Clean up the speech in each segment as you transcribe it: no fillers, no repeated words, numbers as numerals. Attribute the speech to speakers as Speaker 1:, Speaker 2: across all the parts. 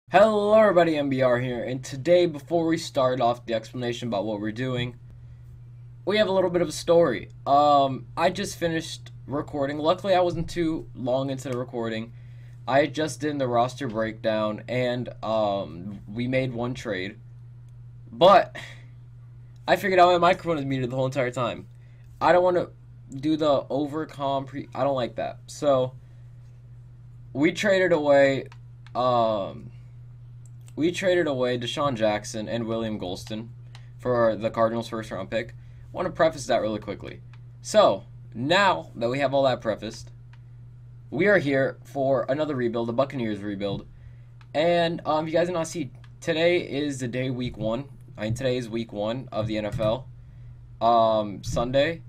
Speaker 1: Hello everybody, MBR here, and today before we start off the explanation about what we're doing, we have a little bit of a story. I just finished recording. Luckily I wasn't too long into the recording. I just did the roster breakdown and we made one trade. But I figured out my microphone is muted the whole entire time. I don't want to do the I don't like that. So we traded away Deshaun Jackson and William Golston for the Cardinals' first-round pick. I want to preface that really quickly. So, now that we have all that prefaced, we are here for another rebuild, the Buccaneers rebuild. And if you guys did not see, today is the day week 1. Today is week 1 of the NFL. Sunday.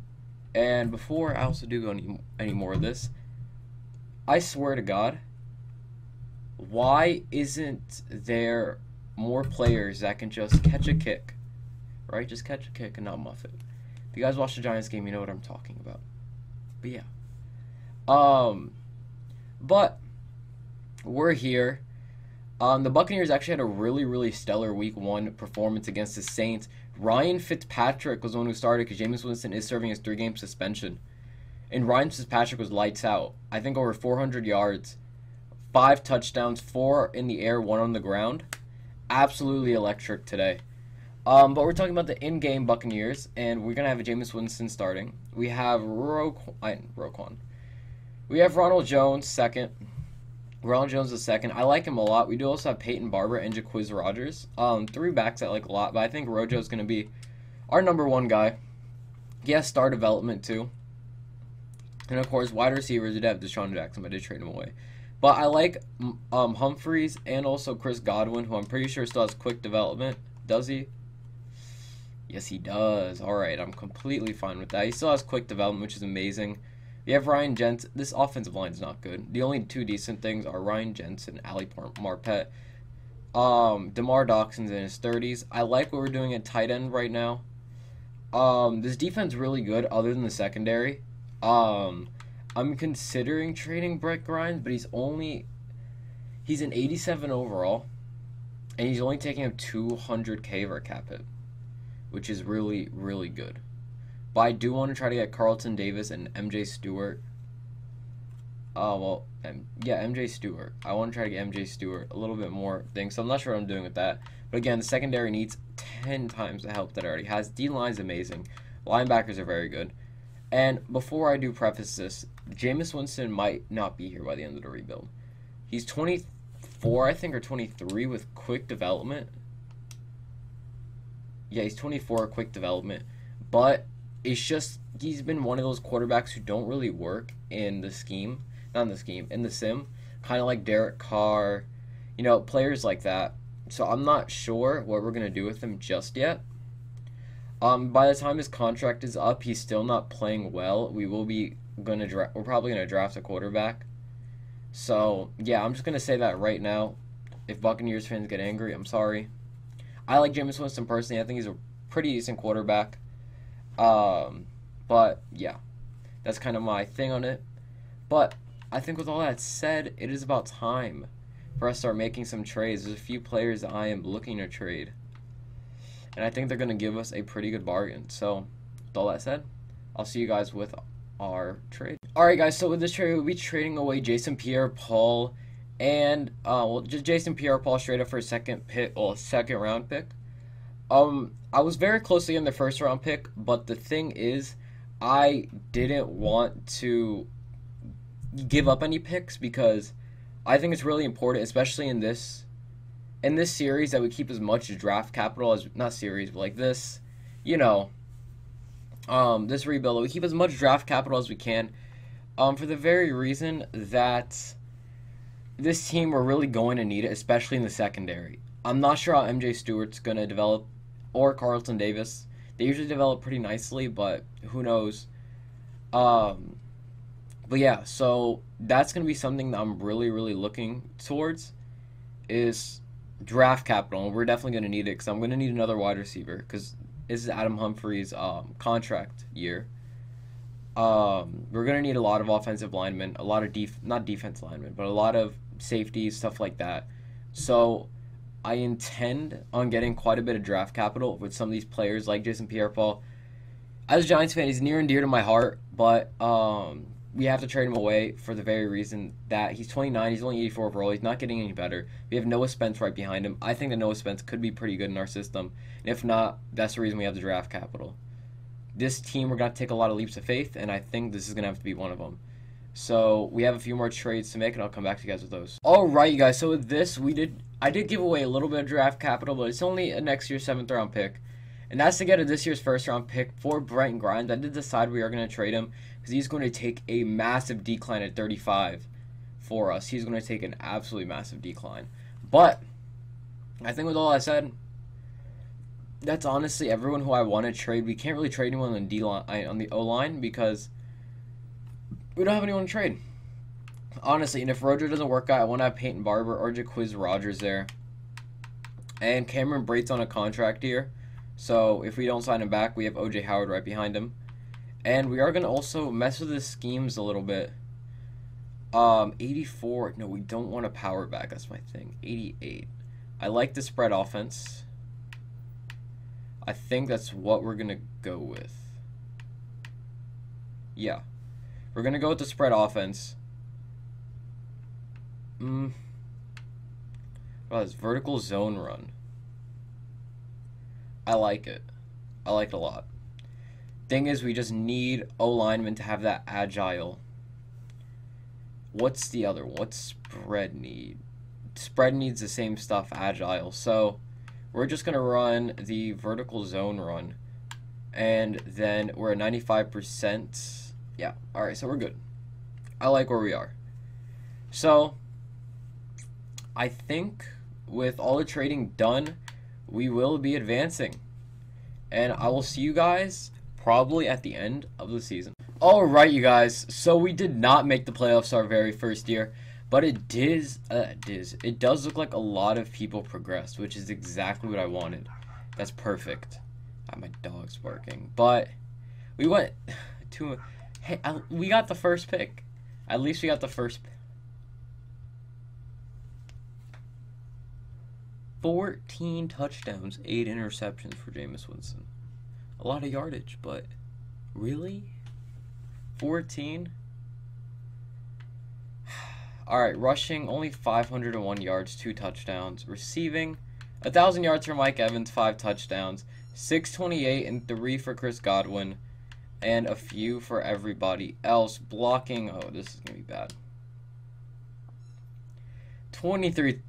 Speaker 1: And before I also do go any more of this, I swear to God, why isn't there more players that can just catch a kick, right? Just catch a kick and not muff it. If you guys watch the Giants game, you know what I'm talking about. But yeah. But we're here. The Buccaneers actually had a really stellar week 1 performance against the Saints. Ryan Fitzpatrick was the one who started because Jameis Winston is serving his 3-game suspension. And Ryan Fitzpatrick was lights out. I think over 400 yards. 5 touchdowns, 4 in the air, 1 on the ground. Absolutely electric today. But we're talking about the in-game Buccaneers, and we're going to have a Jameis Winston starting. We have Roquan. We have Ronald Jones second. Ronald Jones is second. I like him a lot. We do also have Peyton Barber and Jaquiz Rogers. 3 backs I like a lot, but I think Rojo is going to be our number 1 guy. He has star development too. And of course, wide receivers, we did have Deshaun Jackson, but I did trade him away. But I like Humphreys and also Chris Godwin, who I'm pretty sure still has quick development. Does he? Yes, he does. All right, I'm completely fine with that. He still has quick development, which is amazing. We have Ryan Jensen. This offensive line is not good. The only 2 decent things are Ryan Jensen and Ali Marpet. DeMar Dawson's in his 30s. I like what we're doing at tight end right now. This defense is really good other than the secondary. I'm considering trading Brett Grimes, but he's an 87 overall, and he's only taking up 200K of our cap hit, which is really good. But I do want to try to get Carlton Davis and MJ Stewart. MJ Stewart. I want to try to get MJ Stewart a little bit more things, so I'm not sure what I'm doing with that. But again, the secondary needs 10 times the help that it already has. D-line's amazing. Linebackers are very good. And before I do preface this, Jameis Winston might not be here by the end of the rebuild. He's 24, I think, or 23 with quick development. Yeah, he's 24, quick development. But it's just, he's been one of those quarterbacks who don't really work in the scheme. Not in the scheme, in the sim. Kind of like Derek Carr, players like that. So I'm not sure what we're going to do with him just yet. By the time his contract is up, he's still not playing well. We're probably gonna draft a quarterback. So yeah, I'm just gonna say that right now. If Buccaneers fans get angry, I'm sorry. I like Jameis Winston personally. I think he's a pretty decent quarterback. But yeah, that's kind of my thing on it. But I think with all that said, it is about time for us to start making some trades. There's a few players that I am looking to trade. And I think they're going to give us a pretty good bargain. So, with all that said, I'll see you guys with our trade. Alright guys, so with this trade, we'll be trading away Jason Pierre-Paul and, just Jason Pierre-Paul straight up for a second round pick. I was very close to getting the first round pick, but the thing is, I didn't want to give up any picks because I think it's really important, especially in this series, that we keep as much draft capital as, not series, but like this, this rebuild, we keep as much draft capital as we can, for the very reason that this team, we're really going to need it, especially in the secondary. I'm not sure how MJ Stewart's going to develop, or Carlton Davis. They usually develop pretty nicely, but who knows. But yeah, so that's going to be something that I'm really looking towards, is draft capital, and we're definitely going to need it because I'm going to need another wide receiver because this is Adam Humphries' contract year. We're going to need a lot of offensive linemen, a lot of not defense linemen, but a lot of safeties, stuff like that. So I intend on getting quite a bit of draft capital with some of these players like Jason Pierre-Paul. As a Giants fan, he's near and dear to my heart, but we have to trade him away for the very reason that he's 29, he's only 84 overall, he's not getting any better. We have Noah Spence right behind him. I think that Noah Spence could be pretty good in our system. And if not, that's the reason we have the draft capital. This team, we're going to take a lot of leaps of faith, and I think this is going to have to be one of them. So we have a few more trades to make, and I'll come back to you guys with those. Alright, you guys, so with this, I did give away a little bit of draft capital, but it's only a next year's 7th round pick. And that's to get a this year's 1st round pick for Brent Grimes. I did decide we are going to trade him because he's going to take a massive decline at 35 for us. He's going to take an absolutely massive decline. But I think with all I said, that's honestly everyone who I want to trade. We can't really trade anyone on the D-line, on the O-line, because we don't have anyone to trade. Honestly, and if Rojo doesn't work out, I want to have Peyton Barber or Jaquiz Rogers there. And Cameron Brate's on a contract here. So if we don't sign him back, we have O.J. Howard right behind him. And we are going to also mess with the schemes a little bit. 84. No, we don't want a power back. That's my thing. 88. I like the spread offense. I think that's what we're going to go with. Yeah. We're going to go with the spread offense. Wow, this vertical zone run. I like it. I like it a lot. Thing is, we just need O-linemen to have that agile. What's the other? What's spread need? Spread needs the same stuff, agile. So we're just going to run the vertical zone run. And then we're at 95%. Yeah, alright, so we're good. I like where we are. So I think with all the trading done, we will be advancing. And I will see you guys probably at the end of the season. Alright, you guys. So we did not make the playoffs our very first year. But it does look like a lot of people progressed, which is exactly what I wanted. That's perfect. My dog's barking. But we went to... Hey, we got the first pick. At least we got the first pick. 14 touchdowns, 8 interceptions for Jameis Winston. A lot of yardage, but really? 14? Alright, rushing, only 501 yards, 2 touchdowns. Receiving, 1,000 yards for Mike Evans, 5 touchdowns. 628 and 3 for Chris Godwin. And a few for everybody else. Blocking, oh, this is going to be bad. 23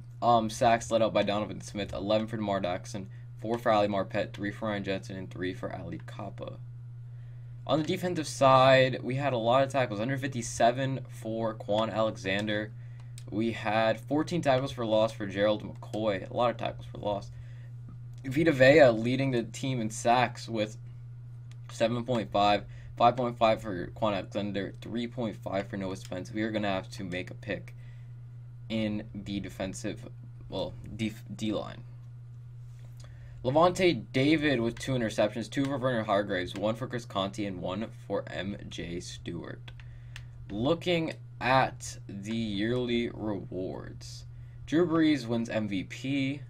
Speaker 1: sacks led out by Donovan Smith, 11 for DeMar Jackson, 4 for Ali Marpet, 3 for Ryan Jensen, and 3 for Ali Kappa. On the defensive side, we had a lot of tackles, 157 for Quan Alexander. We had 14 tackles for loss for Gerald McCoy, a lot of tackles for loss. Vita Vea leading the team in sacks with 7.5, 5.5 for Quan Alexander, 3.5 for Noah Spence. We are going to have to make a pick in the defensive, well, D-line. Levante David with 2 interceptions, 2 for Vernon Hargraves, 1 for Chris Conti, and 1 for M.J. Stewart. Looking at the yearly rewards, Drew Brees wins MVP.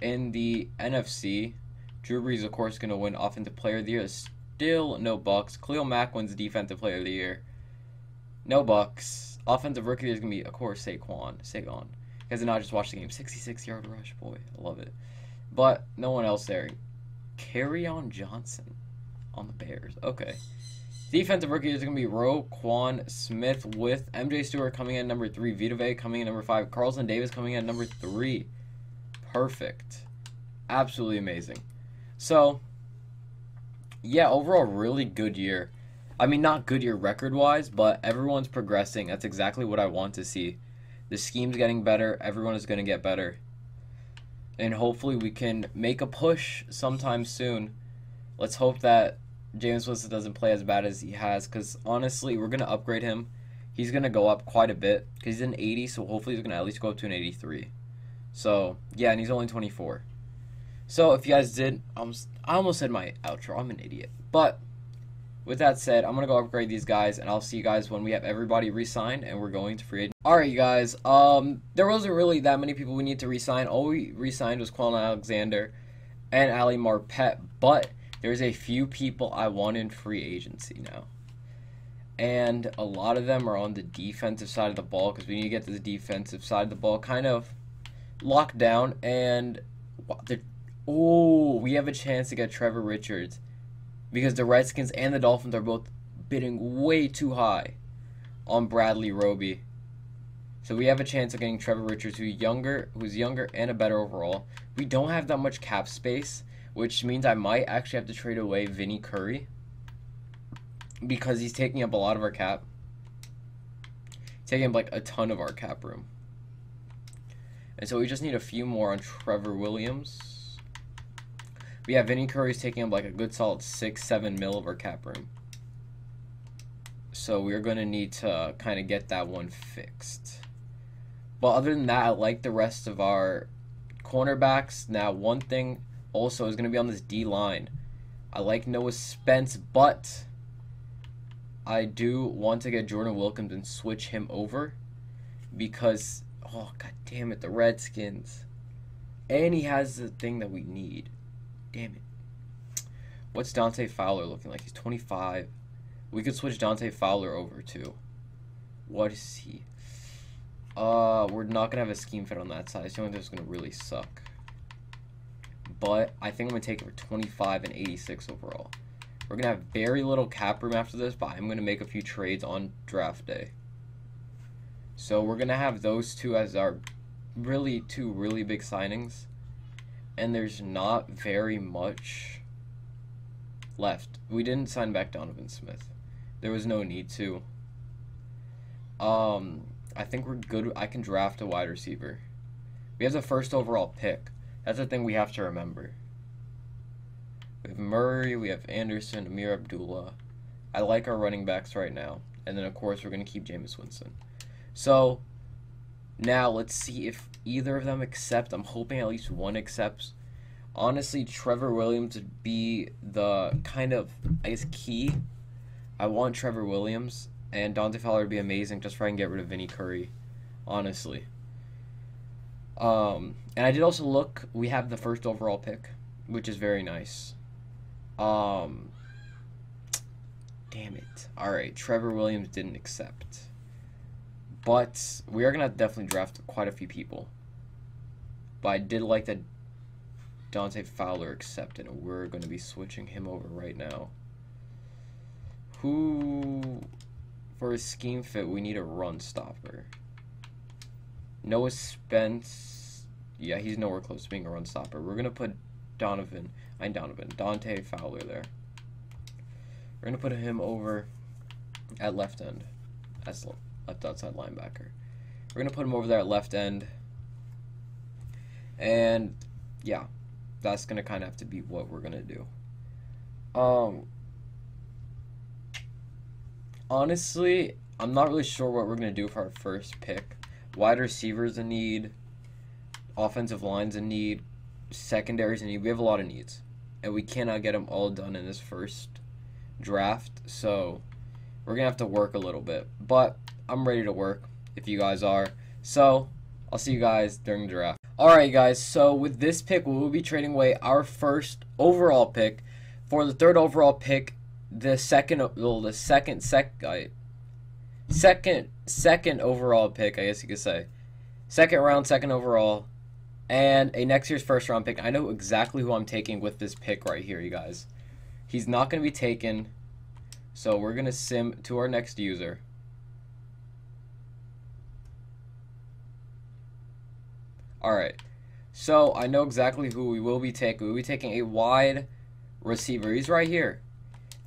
Speaker 1: In the NFC, Drew Brees, of course, going to win Offensive Player of the Year. Still no Bucks. Khalil Mack wins Defensive Player of the Year. No Bucks. Offensive Rookie is going to be, of course, Saquon. You guys did not just watch the game. 66-yard rush. Boy, I love it. But no one else there. Kerryon Johnson on the Bears. Okay. Defensive Rookie is going to be Roquan Smith with M.J. Stewart coming in at number 3. Vita Vea coming in at number 5. Carlton Davis coming in at number 3. Perfect. Absolutely amazing. So, yeah, overall, really good year. I mean, not good year record-wise, but everyone's progressing. That's exactly what I want to see. The scheme's getting better. Everyone is going to get better. And hopefully we can make a push sometime soon. Let's hope that Jameis Winston doesn't play as bad as he has, because honestly, we're going to upgrade him. He's going to go up quite a bit, because he's an 80, so hopefully he's going to at least go up to an 83. So, yeah, and he's only 24. So, if you guys did, I almost said my outro. I'm an idiot. But, with that said, I'm going to go upgrade these guys, and I'll see you guys when we have everybody re-signed, and we're going to free agent. Alright, you guys, there wasn't really that many people we need to re-sign. All we re-signed was Quan Alexander and Ali Marpet, but there's a few people I want in free agency now. And a lot of them are on the defensive side of the ball, because we need to get the defensive side of the ball kind of locked down. And we have a chance to get Trevor Richards, because the Redskins and the Dolphins are both bidding way too high on Bradley Roby. So we have a chance of getting Trevor Richards, who's younger and a better overall. We don't have that much cap space, which means I might actually have to trade away Vinny Curry, because he's taking up a lot of our cap. Taking up like a ton of our cap room. And so we just need a few more on Trevor Williams. We have Vinny Curry's taking up like a good solid 6-7 mil of our cap room. So we're going to need to kind of get that one fixed. But other than that, I like the rest of our cornerbacks. Now, one thing also is going to be on this D-line. I like Noah Spence, but I do want to get Jordan Wilkins and switch him over, because, oh, god damn it, the Redskins. And he has the thing that we need. Damn it. What's Dante Fowler looking like? He's 25. We could switch Dante Fowler over too. What is he? We're not gonna have a scheme fit on that side. I think that's gonna really suck. But I think I'm gonna take it for 25 and 86 overall. We're gonna have very little cap room after this, but I'm gonna make a few trades on draft day. So we're gonna have those two as our two really big signings. And there's not very much left. We didn't sign back Donovan Smith. There was no need to. I think we're good. I can draft a wide receiver. We have the first overall pick. That's the thing we have to remember. We have Murray, we have Anderson, Amir Abdullah. I like our running backs right now. And then, of course, we're going to keep Jameis Winston. So, now let's see if either of them accept. I'm hoping at least one accepts. Honestly, Trevor Williams would be the kind of, I guess, key. I want Trevor Williams, and Dante Fowler would be amazing just for I can get rid of Vinny Curry, honestly. And I did also look, we have the first overall pick, which is very nice. Damn it. Alright, Trevor Williams didn't accept. But we are going to definitely draft quite a few people. But I did like that Dante Fowler accepted, and we're going to be switching him over right now. Who, for a scheme fit, we need a run stopper. Noah Spence, yeah, he's nowhere close to being a run stopper. We're going to put Dante Fowler there. We're going to put him over at left end, as left outside linebacker. We're going to put him over there at left end. And, yeah, that's going to kind of have to be what we're going to do. Honestly, I'm not really sure what we're going to do for our first pick. Wide receivers in need. Offensive lines in need. Secondaries in need. We have a lot of needs. And we cannot get them all done in this first draft. So, we're going to have to work a little bit. But I'm ready to work if you guys are. So, I'll see you guys during the draft. Alright guys, so with this pick, we will be trading away our first overall pick for the third overall pick, the second overall pick, I guess you could say. Second round, second overall, and a next year's first round pick. I know exactly who I'm taking with this pick right here, you guys. He's not going to be taken, so we're going to sim to our next user. Alright, so I know exactly who we will be taking. We'll be taking a wide receiver. He's right here.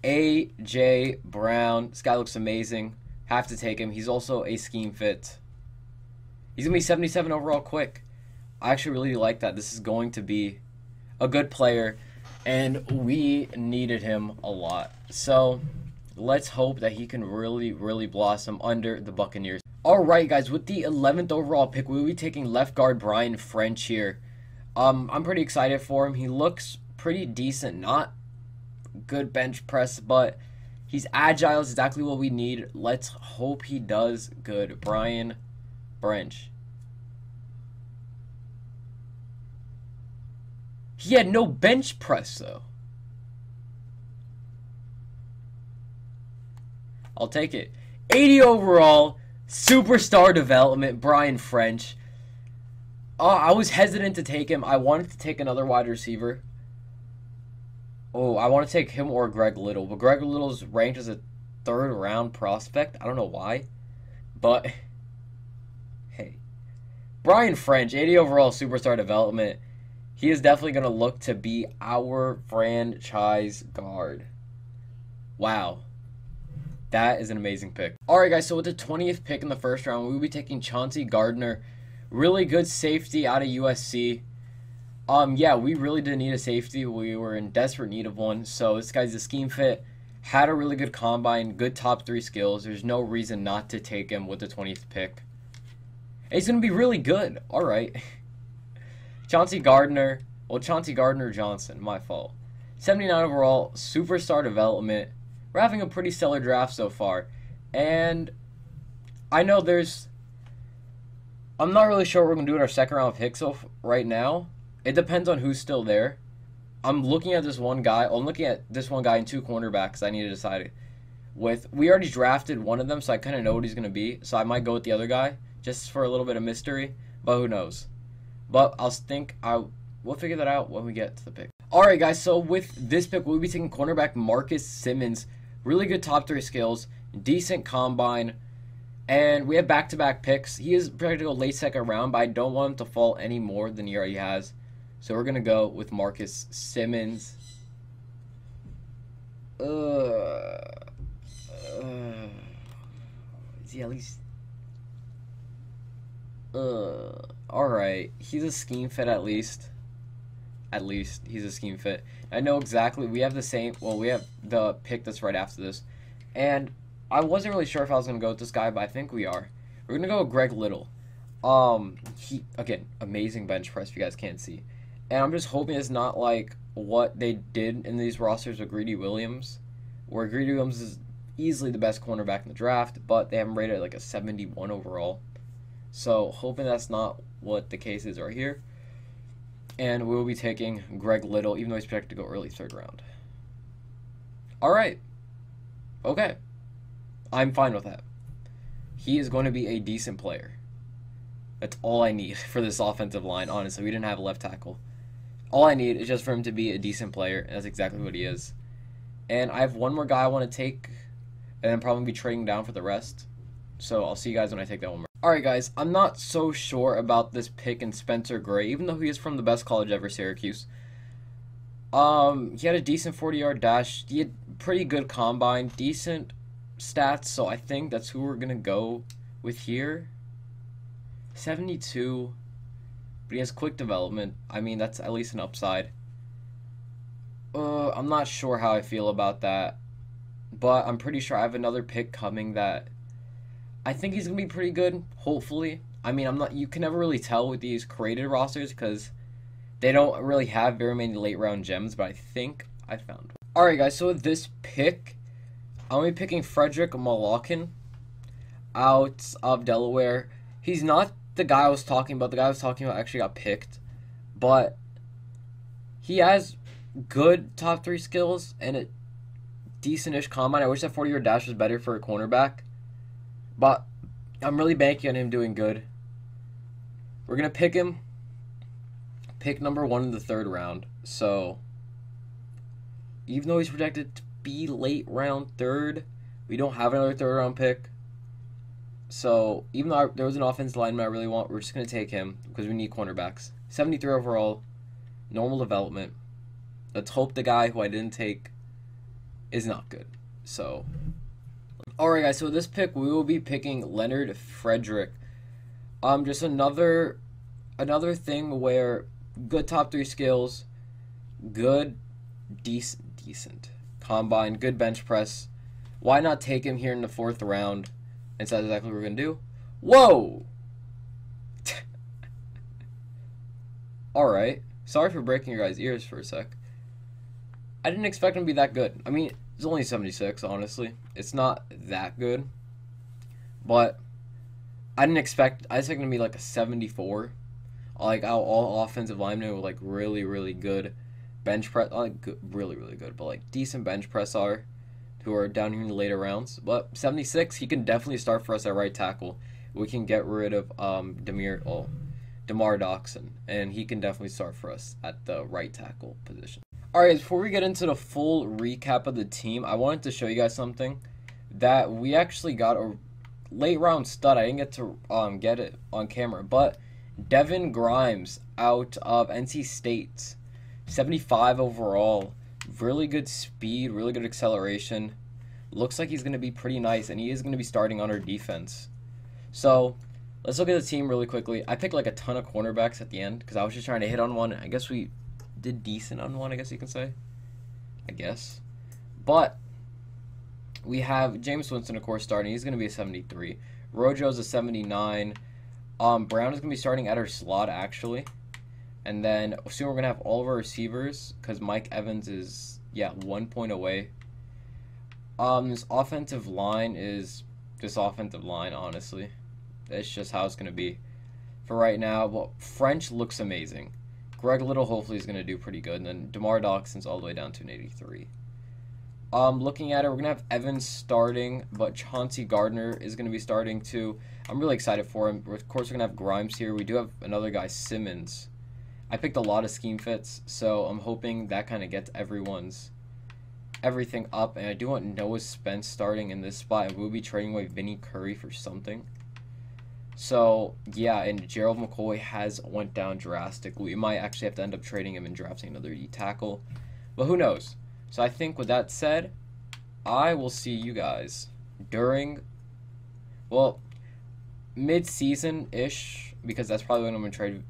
Speaker 1: A.J. Brown. This guy looks amazing. Have to take him. He's also a scheme fit. He's going to be 77 overall quick. I actually really like that. This is going to be a good player, and we needed him a lot. So let's hope that he can really, really blossom under the Buccaneers. Alright guys, with the 11th overall pick, we will be taking left guard Brian French here. I'm pretty excited for him. He looks pretty decent. Not good bench press, but He's agile. Is exactly what we need. Let's hope he does good. Brian Branch. He had no bench press, though. I'll take it. 80 overall. Superstar development. Brian French. I was hesitant to take him. I wanted to take another wide receiver. Oh, I want to take him or Greg Little. But Greg Little's ranked as a third-round prospect. I don't know why. But, hey. Brian French, 80 overall superstar development. He is definitely going to look to be our franchise guard. Wow. That is an amazing pick. Alright, guys, so with the 20th pick in the first round, we will be taking Chauncey Gardner. Really good safety out of USC. Yeah, we really did need a safety. We were in desperate need of one. So this guy's a scheme fit. Had a really good combine. Good top 3 skills. There's no reason not to take him with the 20th pick. And he's going to be really good. Alright. Chauncey Gardner. Well, Chauncey Gardner Johnson. My fault. 79 overall. Superstar development. We're having a pretty stellar draft so far. And I know I'm not really sure what we're going to do with our second round picks right now. It depends on who's still there. I'm looking at this one guy. I'm looking at this one guy and 2 cornerbacks I need to decide with. We already drafted one of them, so I kind of know what he's going to be. So I might go with the other guy just for a little bit of mystery. But who knows? But we'll figure that out when we get to the pick. Alright, guys. So with this pick, we'll be taking cornerback Marcus Simmons. Really good top 3 skills. Decent combine. And we have back-to-back picks. He is projected to go late second round, but I don't want him to fall any more than he already has. So we're going to go with Marcus Simmons. Is he at least... Alright. He's a scheme fit at least. At least, he's a scheme fit. I know exactly. We have the same... Well, we have the pick that's right after this. And I wasn't really sure if I was going to go with this guy, but I think we are. We're going to go with Greg Little. Again, amazing bench press if you guys can't see. And I'm just hoping it's not like what they did in these rosters with Greedy Williams, where Greedy Williams is easily the best cornerback in the draft, but they have him rated at like a 71 overall. So hoping that's not what the case is right here. And we'll be taking Greg Little, even though he's projected to go early 3rd round. Alright. Okay. I'm fine with that. He is going to be a decent player. That's all I need for this offensive line, honestly. We didn't have a left tackle. All I need is just for him to be a decent player, and that's exactly what he is. And I have one more guy I want to take, and then probably be trading down for the rest. So I'll see you guys when I take that one more. Alright, guys. I'm not so sure about this pick in Spencer Gray, even though he is from the best college ever, Syracuse. He had a decent 40-yard dash. He had pretty good combine, decent stats, so I think that's who we're going to go with here. 72, but he has quick development. I mean, that's at least an upside. I'm not sure how I feel about that, but I'm pretty sure I have another pick coming that I think he's going to be pretty good, hopefully. I mean, you can never really tell with these created rosters because they don't really have very many late round gems, but I think I found one. Alright, guys, so with this pick, I'm going to be picking Frederick Malauken out of Delaware. He's not the guy I was talking about. The guy I was talking about actually got picked, but he has good top 3 skills and a decent-ish combine. I wish that 40-yard dash was better for a cornerback, but I'm really banking on him doing good. We're going to pick him. Pick number 1 in the 3rd round. So, even though he's projected to be late round 3rd, we don't have another 3rd round pick. So, even though there was an offensive lineman I really want, we're just going to take him because we need cornerbacks. 73 overall, normal development. Let's hope the guy who I didn't take is not good. So, alright, guys, so this pick, we will be picking Leonard Frederick. Just another thing where good top 3 skills, good, decent combine, good bench press. Why not take him here in the 4th round? And so that's exactly what we're going to do. Whoa! Alright. Sorry for breaking your guys' ears for a sec. I didn't expect him to be that good. I mean, It's only 76, honestly. It's not that good. But I expected him to be like a 74. Like all offensive linemen were like really, really good bench press, like really, really good, but like decent bench press are, who are down here in the later rounds. But 76, he can definitely start for us at right tackle. We can get rid of DeMar Doxson, and he can definitely start for us at the right tackle position. All right, before we get into the full recap of the team, I wanted to show you guys something that we actually got a late round stud. I didn't get to get it on camera, but Devin Grimes out of NC State, 75 overall, really good speed, really good acceleration. Looks like he's going to be pretty nice, and he is going to be starting on our defense. So let's look at the team really quickly. I picked like a ton of cornerbacks at the end because I was just trying to hit on one. I guess we did decent on one, I guess you can say. But we have Jameis Winston, of course, starting. He's going to be a 73. Rojo's a 79. Brown is going to be starting at our slot, actually. And then soon we're going to have all of our receivers because Mike Evans is, 1 point away. This offensive line is just offensive line, honestly. That's just how it's going to be for right now. Well, French looks amazing. Greg Little hopefully is going to do pretty good. And then DeMar Doxson's all the way down to an 83. Looking at it, we're going to have Evans starting, but Chauncey Gardner is going to be starting too. I'm really excited for him. Of course, we're going to have Grimes here. We do have another guy, Simmons. I picked a lot of scheme fits, so I'm hoping that kind of gets everything up. And I do want Noah Spence starting in this spot, and we'll be trading away Vinny Curry for something. So, yeah, and Gerald McCoy has went down drastically. We might actually have to end up trading him and drafting another D-tackle. But who knows? So I think with that said, I will see you guys during, well, mid-season-ish, because that's probably when I'm going to trade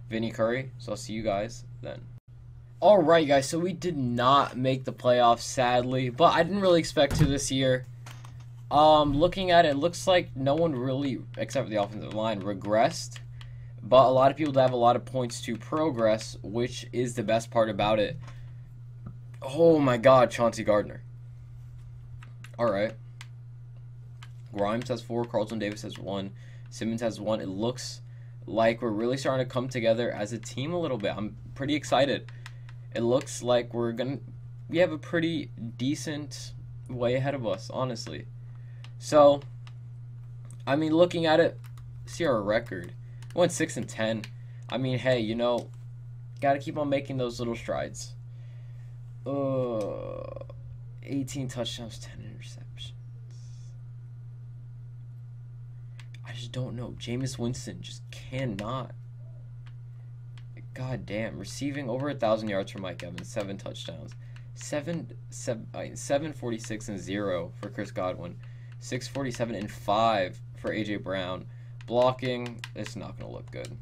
Speaker 1: Vinny Curry. So I'll see you guys then. Alright, guys, so we did not make the playoffs, sadly, but I didn't really expect to this year. Looking at it, looks like no one really, except for the offensive line, regressed. But a lot of people have a lot of points to progress, which is the best part about it. Oh my god, Chauncey Gardner. Alright. Grimes has 4, Carlton Davis has 1, Simmons has 1. It looks like we're really starting to come together as a team a little bit. I'm pretty excited. It looks like we have a pretty decent way ahead of us, honestly. So, I mean, looking at it, see our record. We went 6-10. I mean, hey, you know, gotta keep on making those little strides. 18 touchdowns, 10 interceptions. I just don't know. Jameis Winston just cannot. God damn. Receiving over 1,000 yards for Mike Evans, 7 touchdowns. 746 and 0 for Chris Godwin. 647 and 5 for AJ Brown. Blocking, it's not going to look good.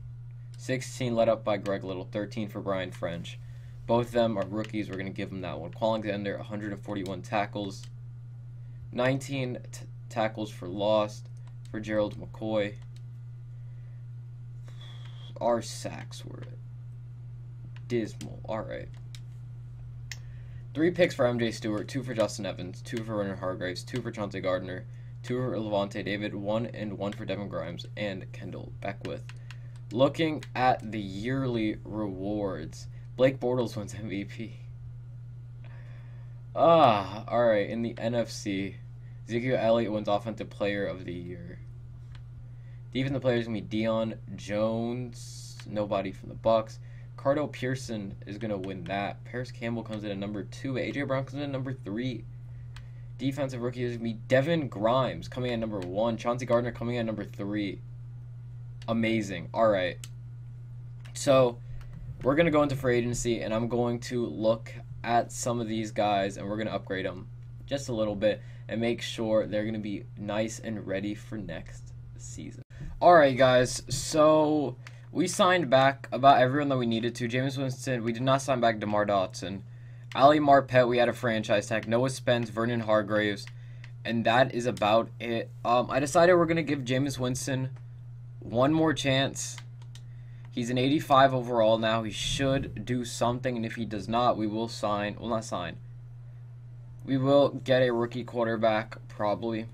Speaker 1: 16 led up by Greg Little, 13 for Brian French. Both of them are rookies. We're going to give them that one. Alexander, 141 tackles. 19 tackles for lost for Gerald McCoy. Our sacks were dismal. Alright. 3 picks for MJ Stewart, 2 for Justin Evans, 2 for Renner Hargraves, 2 for Chauncey Gardner, 2 for Levante David, 1 and 1 for Devin Grimes, and Kendall Beckwith. Looking at the yearly rewards, Blake Bortles wins MVP. Alright, in the NFC, Ezekiel Elliott wins Offensive Player of the Year. Defensive player is going to be Deion Jones, nobody from the Bucks. Cardell Pearson is going to win that. Paris Campbell comes in at number 2. AJ Brown comes in at number 3. Defensive rookie is going to be Devin Grimes coming in at number 1. Chauncey Gardner coming in at number 3. Amazing. Alright. So, we're going to go into free agency, and I'm going to look at some of these guys, and we're going to upgrade them just a little bit and make sure they're going to be nice and ready for next season. Alright, guys. So, we signed back about everyone that we needed to. Jameis Winston, we did not sign back DeMar Dotson. Ali Marpet, we had a franchise tag. Noah Spence, Vernon Hargraves, and that is about it. I decided we're going to give Jameis Winston one more chance. He's an 85 overall now. He should do something, and if he does not, we will sign. Well, not sign. We will get a rookie quarterback, probably.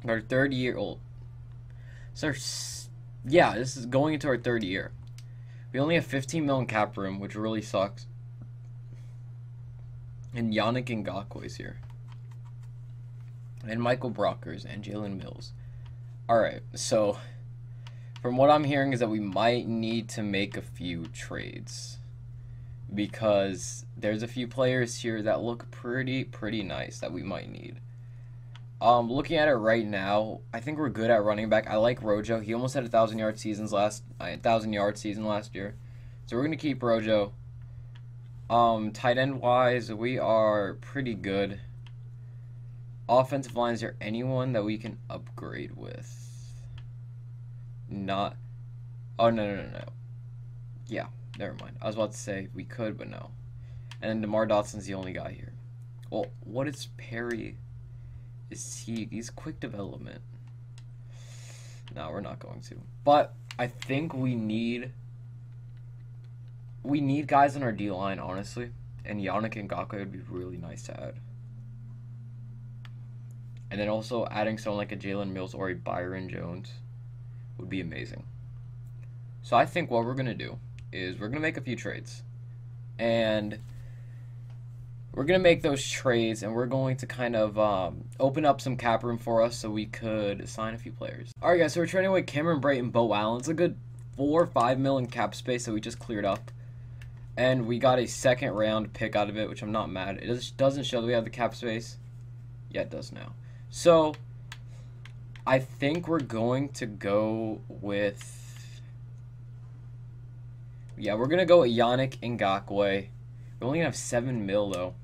Speaker 1: Our third year old. So, yeah, this is going into our third year. We only have 15 million cap room, which really sucks. And Yannick Ngakoue is here. And Michael Brockers and Jalen Mills. Alright, so from what I'm hearing is that we might need to make a few trades. Because there's a few players here that look pretty nice that we might need. Looking at it right now, I think we're good at running back. I like Rojo. He almost had a 1,000-yard season last year. So we're gonna keep Rojo. Tight end wise, we are pretty good. Offensive line, is there anyone that we can upgrade with? Not. Oh, no. Yeah, never mind. I was about to say we could, but no. And then DeMar Dotson's the only guy here. Well, what is Perry? He's quick development. No, we're not going to. But I think we need guys on our D line, honestly. And Yannick Ngakoue would be really nice to add. And then also adding someone like a Jalen Mills or a Byron Jones would be amazing. So I think what we're going to do is we're going to make a few trades. And we're going to make those trades, and we're going to kind of open up some cap room for us so we could sign a few players. All right, guys, so we're trading away Cameron Brate and Bo Allen. It's a good 4 or 5 mil in cap space that we just cleared up. And we got a second-round pick out of it, which I'm not mad. It just doesn't show that we have the cap space. Yeah, it does now. So I think we're going to go with... Yeah, we're going to go with Yannick Ngakoue. We're only going to have 7 mil, though.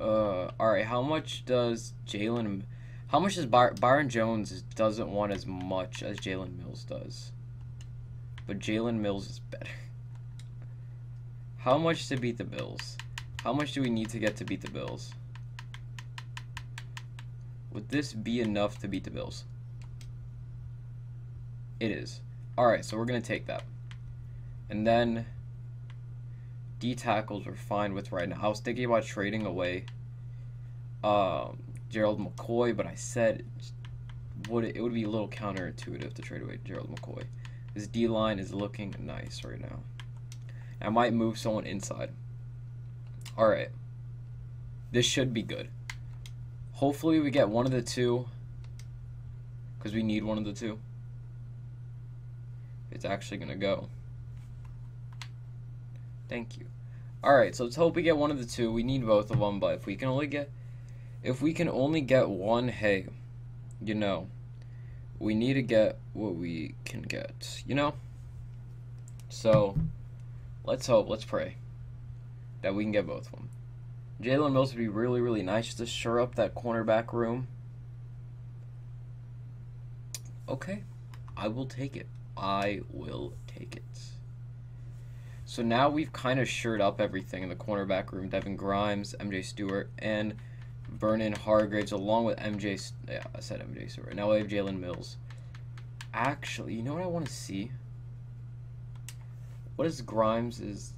Speaker 1: Alright, how much does Jalen... How much does Byron Jones doesn't want as much as Jalen Mills does? But Jalen Mills is better. How much to beat the Bills? How much do we need to get to beat the Bills? Would this be enough to beat the Bills? It is. Alright, so we're going to take that. And then D tackles we're fine with right now. I was thinking about trading away Gerald McCoy, but I said it would be a little counterintuitive to trade away Gerald McCoy. His D-line is looking nice right now. I might move someone inside. Alright. This should be good. Hopefully we get one of the two. Because we need one of the two. It's actually going to go. Thank you. Alright, so let's hope we get one of the two. We need both of them, but if we can only get one, hey, you know, we need to get what we can get, you know? So, let's hope, let's pray that we can get both of them. Jalen Mills would be really nice just to shore up that cornerback room. Okay, I will take it. I will take it. So now we've kind of shored up everything in the cornerback room. Devin Grimes, MJ Stewart, and Vernon Hargraves, along with yeah, I said MJ Stewart. Now we have Jalen Mills. Actually, you know what I want to see? What is Grimes'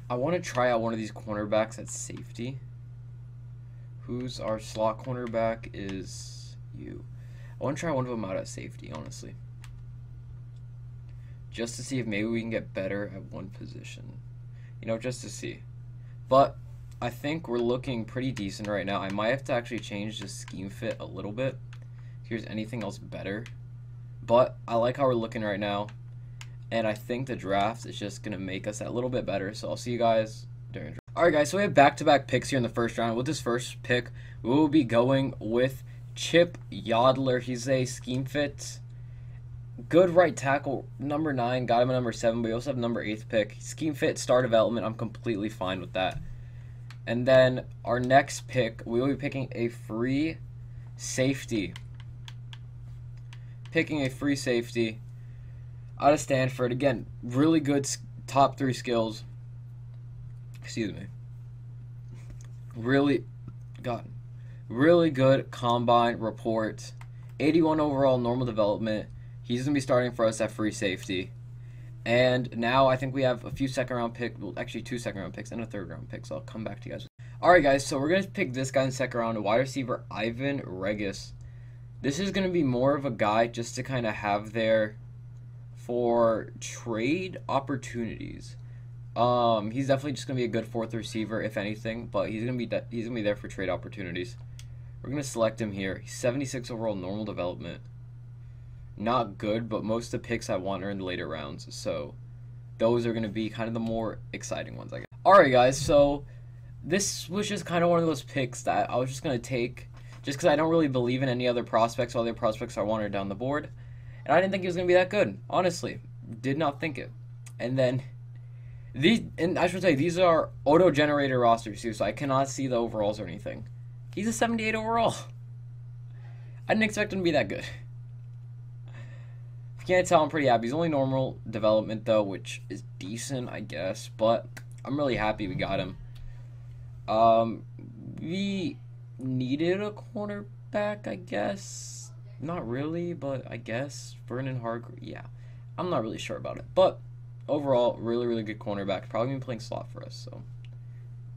Speaker 1: I want to try out one of these cornerbacks at safety. Who's our slot cornerback is you. I want to try one of them out at safety, honestly. Just to see if maybe we can get better at one position. You know, just to see. But I think we're looking pretty decent right now. I might have to actually change the scheme fit a little bit. Here's anything else better. But I like how we're looking right now. And I think the draft is just going to make us that little bit better. So I'll see you guys during draft. Alright guys, so we have back-to-back picks here in the first round. With this first pick, we will be going with Chip Yodler. He's a scheme fit. Good right tackle, number 9. Got him at number 7, but we also have number 8th pick. Scheme fit, star development. I'm completely fine with that. And then our next pick, we will be picking a free safety. Picking a free safety out of Stanford. Again, really good top 3 skills. Excuse me. Really good combine report. 81 overall normal development. He's going to be starting for us at free safety. And now I think we have a few second-round picks, well, actually 2 second-round picks and a third-round pick, so I'll come back to you guys. Alright, guys, so we're going to pick this guy in the second round, wide receiver Ivan Regis. This is going to be more of a guy just to kind of have there for trade opportunities. He's definitely just going to be a good 4th receiver, if anything, but he's going to be there for trade opportunities. We're going to select him here. He's 76 overall, normal development. Not good, but most of the picks I want are in the later rounds, so those are going to be kind of the more exciting ones, I guess. Alright, guys, so this was just kind of one of those picks that I was just going to take just because I don't really believe in any other prospects. All the prospects I wanted down the board, and I didn't think he was going to be that good, honestly. Did not think it. And then and I should say, these are auto-generated rosters too, so I cannot see the overalls or anything. He's a 78 overall. I didn't expect him to be that good. If you can't tell, I'm pretty happy. He's only normal development, though, which is decent, I guess. But I'm really happy we got him. We needed a cornerback, I guess. Not really, but I guess. Vernon Hargrave, yeah. I'm not really sure about it. But overall, really, really good cornerback. Probably been playing slot for us, so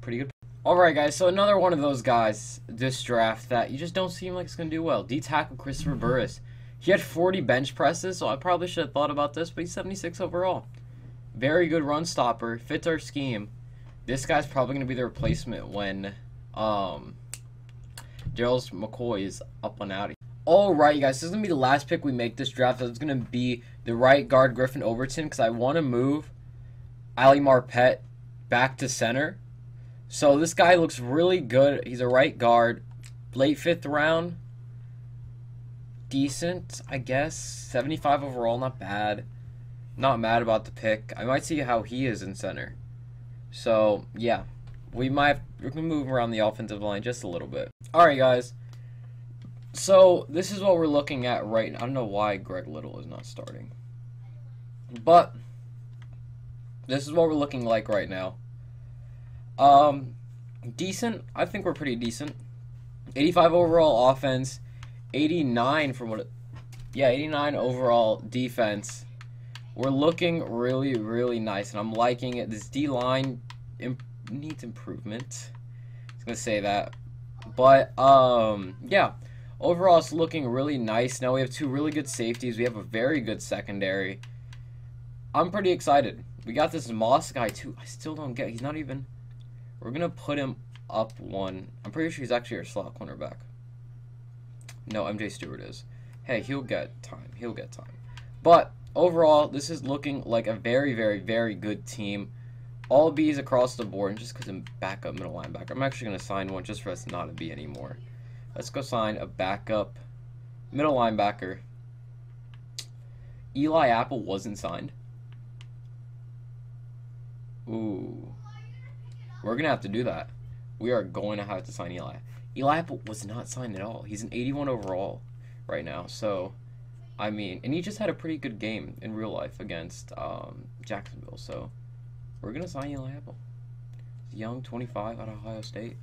Speaker 1: pretty good. Alright, guys, so another one of those guys this draft that you just don't seem like it's going to do well. D-tackle Christopher Burris. He had 40 bench presses, so I probably should have thought about this, but he's 76 overall. Very good run stopper. Fits our scheme. This guy's probably going to be the replacement when Gerald McCoy is up and out. Alright, guys, this is going to be the last pick we make this draft. So it's going to be the right guard Griffin Overton, because I want to move Ali Marpet back to center. So this guy looks really good. He's a right guard. Late 5th round. Decent, I guess. 75 overall, not bad. Not mad about the pick. I might see how he is in center. So, yeah. We're going to move around the offensive line just a little bit. Alright, guys. So, this is what we're looking at right now. I don't know why Greg Little is not starting. But, this is what we're looking like right now. Decent. I think we're pretty decent. 85 overall offense. 89 from what... Yeah, 89 overall defense. We're looking really, really nice, and I'm liking it. This D-line needs improvement. I was going to say that. But, yeah. Overall, it's looking really nice. Now we have 2 really good safeties. We have a very good secondary. I'm pretty excited. We got this Moss guy, too. I still don't get... He's not even... We're going to put him up 1. I'm pretty sure he's actually our slot cornerback. No, MJ Stewart is. Hey, he'll get time. He'll get time. But, overall, this is looking like a very, very, very good team. All B's across the board, and just because I'm backup middle linebacker. I'm actually going to sign one just for us not to be anymore. Let's go sign a backup middle linebacker. Eli Apple wasn't signed. Ooh. We're going to have to do that. We are going to have to sign Eli. Eli Apple was not signed at all. He's an 81 overall right now. So, I mean, and he just had a pretty good game in real life against Jacksonville. So, we're going to sign Eli Apple. He's young, 25, out of Ohio State.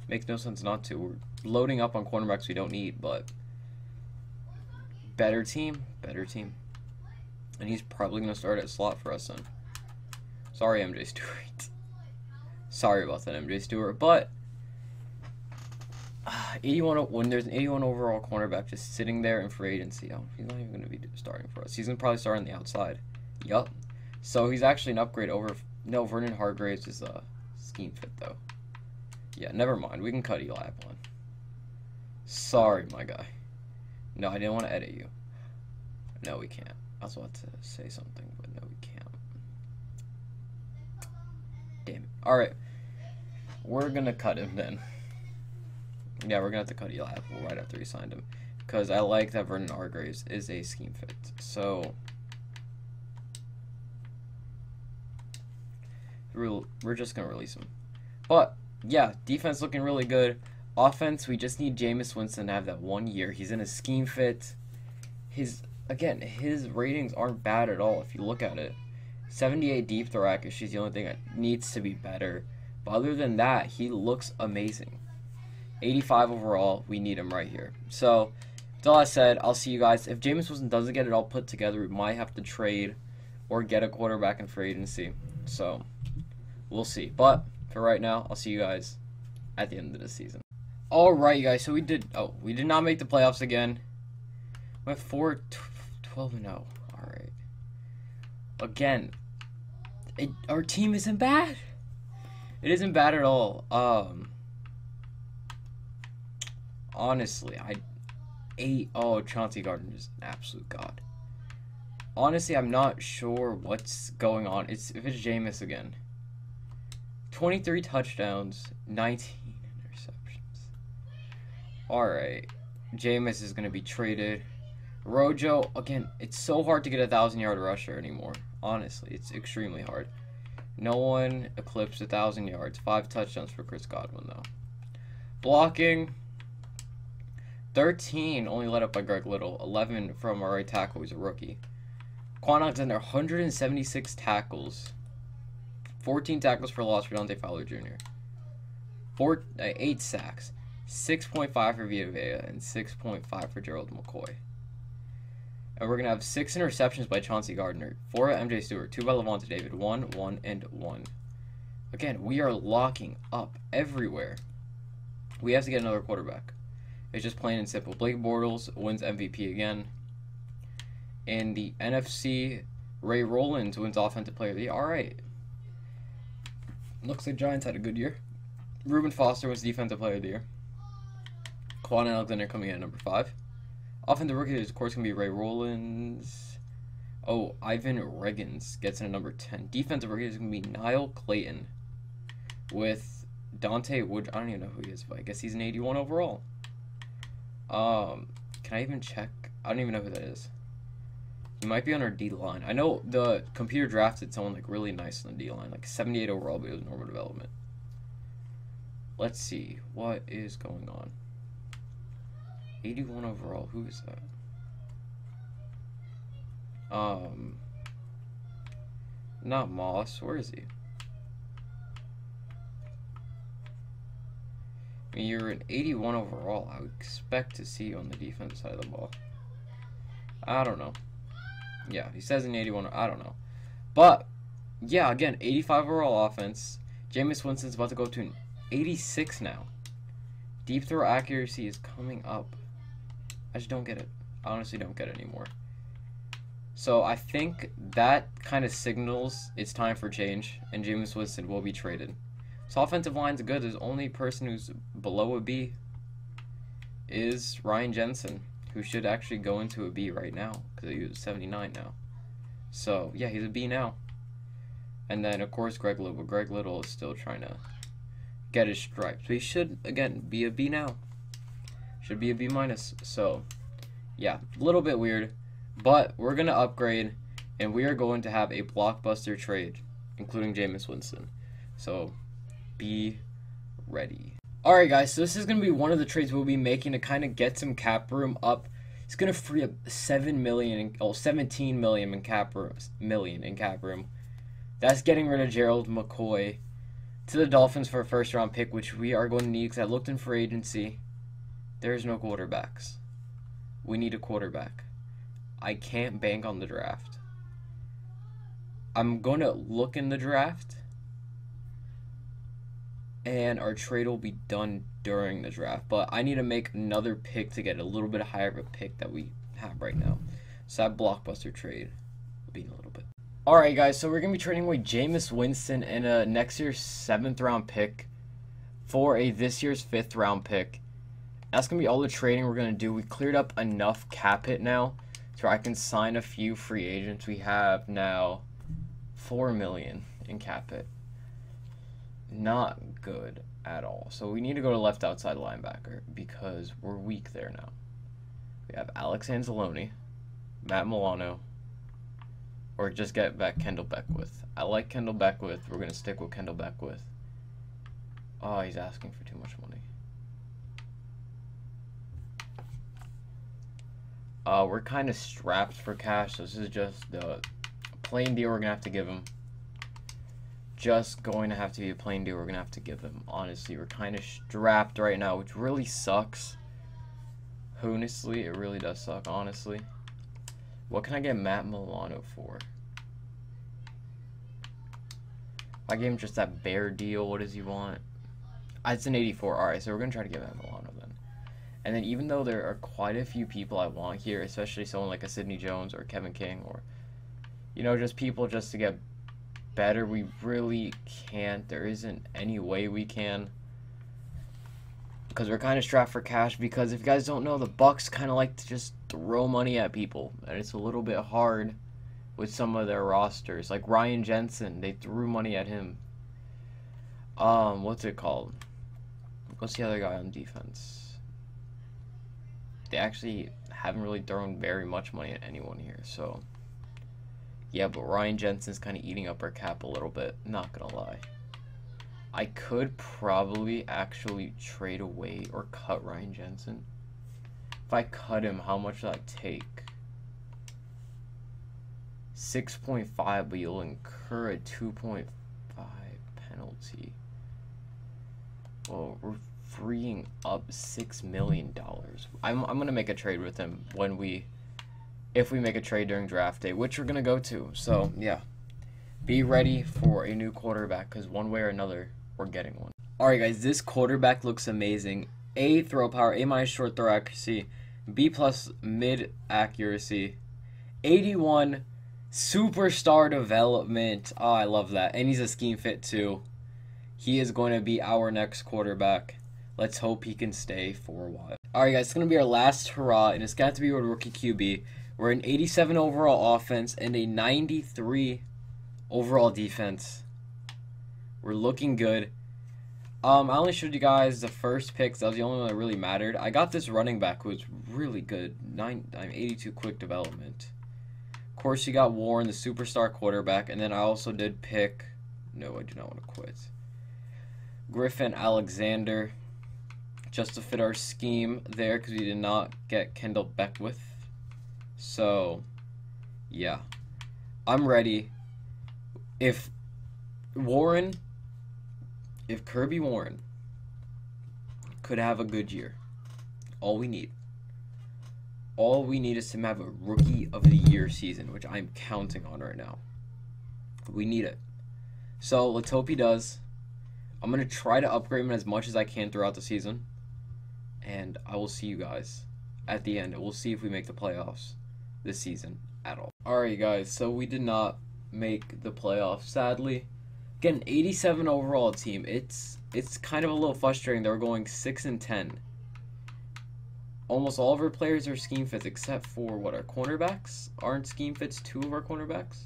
Speaker 1: Makes no sense not to. We're loading up on cornerbacks we don't need, but better team, better team. And he's probably going to start at slot for us then. Sorry, MJ Stewart. Sorry about that, MJ Stewart, but 81. When there's an 81 overall cornerback just sitting there in free agency, oh, he's not even going to be starting for us. He's going to probably start on the outside. Yup. So he's actually an upgrade over. No, Vernon Hargraves is a scheme fit though. Yeah, never mind. We can cut Eli Apple in. Sorry, my guy. No, I didn't want to edit you. No, we can't. I was about to say something, but no, we can't. Damn it. Alright. We're going to cut him then. Yeah, we're going to have to cut Eli Apple right after we signed him. Because I like that Vernon Hargraves is a scheme fit. So, we're just going to release him. But, yeah, defense looking really good. Offense, we just need Jameis Winston to have that 1 year. He's in a scheme fit. His ratings aren't bad at all if you look at it. 78 deep throw accuracy is the only thing that needs to be better. But other than that, he looks amazing. 85 overall, we need him right here. So, that's all I said. I'll see you guys. If Jameis Winston doesn't get it all put together, we might have to trade or get a quarterback in free agency. So we'll see. But for right now, I'll see you guys at the end of the season. All right, you guys. So we did not make the playoffs again. Went 4-12-0. All right. Again, our team isn't bad. It isn't bad at all. Honestly, Chauncey Gardner is an absolute god. Honestly, I'm not sure what's going on. If it's Jameis again. 23 touchdowns, 19 interceptions. Alright. Jameis is going to be traded. Rojo, again, it's so hard to get a 1,000-yard rusher anymore. Honestly, it's extremely hard. No one eclipsed 1,000 yards. 5 touchdowns for Chris Godwin, though. Blocking, 13, only led up by Greg Little. 11 from our right tackle, he's a rookie. Quan Alexander, 176 tackles. 14 tackles for loss for Dante Fowler Jr. 8 sacks. 6.5 for Vita Vea and 6.5 for Gerald McCoy. And we're going to have 6 interceptions by Chauncey Gardner. 4 by MJ Stewart. 2 by Levante David. 1, 1, and 1. Again, we are locking up everywhere. We have to get another quarterback. It's just plain and simple. Blake Bortles wins MVP again. In the NFC, Ray Rollins wins Offensive Player of the Year. Alright. Looks like Giants had a good year. Reuben Foster was Defensive Player of the Year. Quan Alexander coming in at number 5. Offensive Rookie is, of course, going to be Ray Rollins. Oh, Ivan Reggins gets in at number 10. Defensive Rookie is going to be Niall Clayton. With Dante Wood. I don't even know who he is, but I guess he's an 81 overall. Can I even check? I don't even know who that is. He might be on our D-line. I know the computer drafted someone like really nice on the D-line. Like 78 overall, but it was normal development. Let's see. What is going on? 81 overall. Who is that? Not Moss. Where is he? I mean, you're an 81 overall. I would expect to see you on the defense side of the ball. I don't know. Yeah, he says an 81. I don't know. But, yeah, again, 85 overall offense. Jameis Winston's about to go to an 86 now. Deep throw accuracy is coming up. I just don't get it. I honestly don't get it anymore. So I think that kind of signals it's time for change, and Jameis Winston will be traded. So offensive line's good. The only person who's below a B is Ryan Jensen, who should actually go into a B right now because he was 79 now. So yeah, he's a B now. And then of course Greg Little. Greg Little is still trying to get his stripes. So he should again be a B now. Should be a B minus. So yeah, a little bit weird, but we're gonna upgrade, and we are going to have a blockbuster trade, including Jameis Winston. So be ready. Alright guys, so this is going to be one of the trades we'll be making to kind of get some cap room up. It's going to free up 17 million in cap room. That's getting rid of Gerald McCoy to the Dolphins for a first round pick, which we are going to need because I looked in free agency. There's no quarterbacks. We need a quarterback. I can't bank on the draft. I'm going to look in the draft, and our trade will be done during the draft. But I need to make another pick to get a little bit higher of a pick that we have right now. So that blockbuster trade will be in a little bit. Alright guys, so we're going to be trading away Jameis Winston and a next year's 7th round pick for a this year's 5th round pick. That's going to be all the trading we're going to do. We cleared up enough cap hit now so I can sign a few free agents. We have now 4 million in cap hit. Not good at all. So we need to go to left outside linebacker because we're weak there now. We have Alex Anzalone, Matt Milano, or just get back Kendall Beckwith. I like Kendall Beckwith. We're going to stick with Kendall Beckwith. Oh, he's asking for too much money. We're kind of strapped for cash, so this is just the plain deal we're going to have to give him. Just going to have to be a plain deal we're going to have to give him. Honestly, we're kind of strapped right now, which really sucks. Honestly, it really does suck, honestly. What can I get Matt Milano for? I gave him just that bare deal, what does he want? It's an 84. Alright, so we're going to try to give him a lot of them. And then even though there are quite a few people I want here, especially someone like a Sidney Jones or Kevin King or, you know, just people just to get better, we really can't. There isn't any way we can. Because we're kind of strapped for cash. Because if you guys don't know, the Bucks kind of like to just throw money at people. And it's a little bit hard with some of their rosters. Like Ryan Jensen, they threw money at him. What's it called? What's the other guy on defense? They actually haven't really thrown very much money at anyone here, so yeah, but Ryan Jensen's kind of eating up our cap a little bit, not gonna lie. I could probably actually trade away or cut Ryan Jensen. If I cut him, how much would that take? 6.5, but you'll incur a 2.5 penalty. Well, we're freeing up $6 million. I'm gonna make a trade with him if we make a trade during draft day, which we're gonna go to. So yeah, be ready for a new quarterback, because one way or another we're getting one. All right, guys, this quarterback looks amazing. A, throw power, A- short throw accuracy, B+ mid accuracy, 81 superstar development. Oh, I love that, and he's a scheme fit too. He is going to be our next quarterback. Let's hope he can stay for a while. Alright, guys, it's going to be our last hurrah, and it's got to be with rookie QB. We're an 87 overall offense and a 93 overall defense. We're looking good. I only showed you guys the first picks. That was the only one that really mattered. I got this running back who was really good. 82 quick development. Of course, you got Warren, the superstar quarterback, and then I also did pick... No, I do not want to quit. Griffin Alexander, just to fit our scheme there, because we did not get Kendall Beckwith. So, yeah, I'm ready. If Kirby Warren could have a good year, all we need is him to have a rookie of the year season, which I'm counting on right now. We need it. So let's hope he does. I'm going to try to upgrade him as much as I can throughout the season. And I will see you guys at the end. We'll see if we make the playoffs this season at all. Alright, guys, so we did not make the playoffs, sadly. Again, an 87 overall team. It's kind of a little frustrating. They're going 6-10. Almost all of our players are scheme fits, except for our cornerbacks aren't scheme fits. 2 of our cornerbacks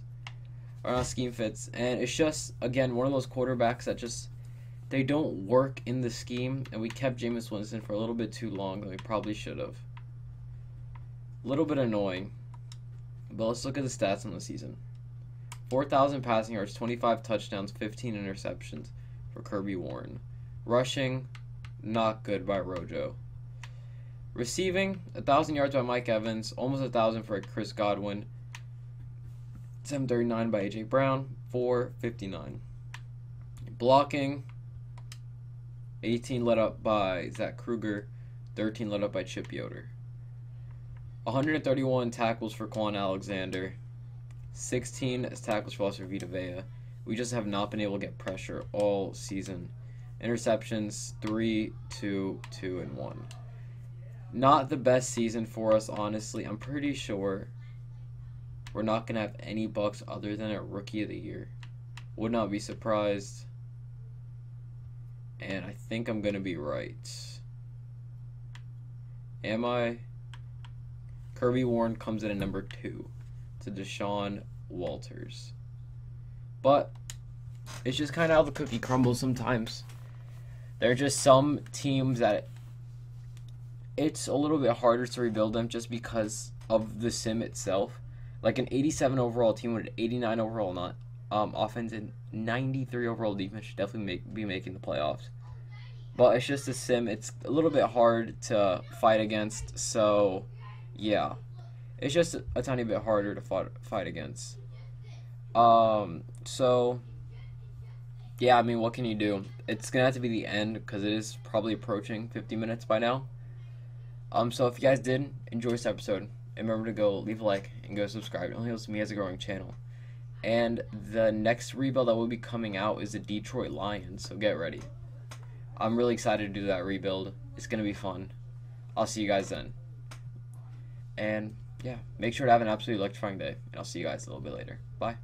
Speaker 1: are not scheme fits. And it's just, again, one of those quarterbacks that just... they don't work in the scheme, and we kept Jameis Winston for a little bit too long than we probably should have. A little bit annoying. But let's look at the stats on the season. 4,000 passing yards, 25 touchdowns, 15 interceptions for Kirby Warren. Rushing, not good by Rojo. Receiving, 1,000 yards by Mike Evans, almost 1,000 for Chris Godwin. 739 by A.J. Brown, 459. Blocking, 18 led up by Zach Kruger, 13 led up by Chip Yoder. 131 tackles for Quan Alexander, 16 tackles for Oscar Vita Vea. We just have not been able to get pressure all season. Interceptions, 3, 2, 2, and 1. Not the best season for us, honestly. I'm pretty sure we're not going to have any Bucks other than a Rookie of the Year. Would not be surprised. And I think I'm going to be right. Am I? Kirby Warren comes in at number 2 to Deshaun Walters. But it's just kind of how the cookie crumbles sometimes. There are just some teams that it's a little bit harder to rebuild them just because of the sim itself. Like an 87 overall team with an 89 overall offense and 93 overall defense should definitely be making the playoffs. But it's just a sim. It's a little bit hard to fight against. So, yeah. It's just a tiny bit harder to fight against. So, yeah, I mean, what can you do? It's going to have to be the end because it is probably approaching 50 minutes by now. So if you guys did enjoy this episode, remember to go leave a like and go subscribe. It only helps me as a growing channel. And the next rebuild that will be coming out is the Detroit Lions, so get ready. I'm really excited to do that rebuild. It's going to be fun. I'll see you guys then. And yeah, make sure to have an absolutely electrifying day, and I'll see you guys a little bit later. Bye.